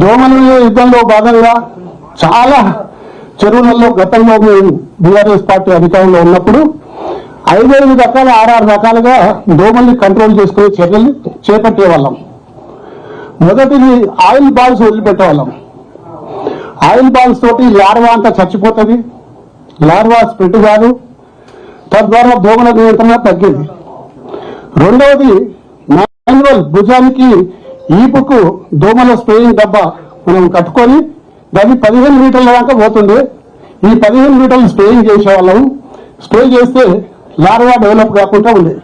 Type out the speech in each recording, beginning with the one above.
దోమల యుద్ధంలో భాగంగా చాలా చెరువులలో గతంలో మేము బీఆర్ఎస్ పార్టీ అధికారంలో ఉన్నప్పుడు 5 రకాల 6 రకాలుగా దోమల్ని కంట్రోల్ చేసుకునే చర్యలు చేపట్టే వాళ్ళం. మొదటిది ఆయిల్ బాల్స్ వదిలిపెట్టేవాళ్ళం. ఆయిల్ బాల్స్ తోటి లార్వా అంతా చచ్చిపోతుంది, లార్వా స్ప్రెడ్ కాదు, తద్వారా దోమల నియంత్రణ తగ్గేది. రెండవది మాన్యువల్ భుజానికి ఈపుకు దోమల స్ప్రేయింగ్ డబ్బా మనం కట్టుకొని దాన్ని 15 మీటర్ల దాకా పోతుంది. ఈ 15 మీటర్లు స్ప్రేయింగ్ చేసేవాళ్ళం. స్ప్రే చేస్తే లార్వా డెవలప్ కాకుండా ఉంది.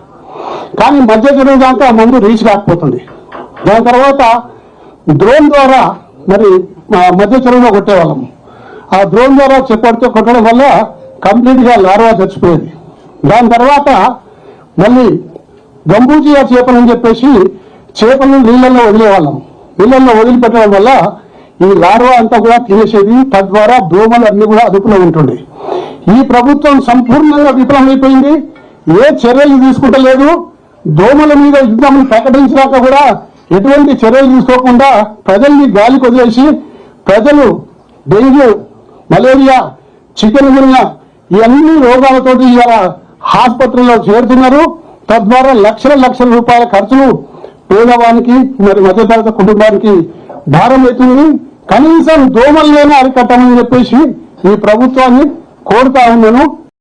కానీ మధ్య చెరువు దాకా మందు రీచ్ కాకపోతుంది. దాని తర్వాత డ్రోన్ ద్వారా మరి మధ్య చెరువులో కొట్టేవాళ్ళం. ఆ డ్రోన్ ద్వారా కొట్టడం వల్ల కంప్లీట్ గా లార్వా చచ్చిపోయేది. దాని తర్వాత మళ్ళీ గంబూజియా చేపలని చెప్పేసి చేపలను నీళ్ళల్లో వదిలేవాళ్ళం. నీళ్ళల్లో వదిలిపెట్టడం వల్ల ఈ లార్వా అంతా కూడా తినేసేది. తద్వారా దోమలు అన్ని కూడా అదుపులో ఉంటుండే. ఈ ప్రభుత్వం సంపూర్ణంగా విఫలమైపోయింది. ఏ చర్యలు తీసుకుంటలేదు. దోమల మీద యుద్ధం ప్రకటించాక కూడా ఎటువంటి చర్యలు తీసుకోకుండా ప్రజల్ని గాలికి వదిలేసి ప్రజలు డెంగ్యూ, మలేరియా, చికెన్ గున్యా ఈ అన్ని రోగాలతోటి ఇవాళ ఆసుపత్రుల్లో చేరుతున్నారు. తద్వారా లక్షల రూపాయల ఖర్చులు పేదవానికి మరి మధ్యతరగతి కుటుంబానికి భారం అవుతుంది. కనీసం దోమల్లోనే అరికట్టమని చెప్పేసి ఈ ప్రభుత్వాన్ని కోరుతా ఉన్నాను.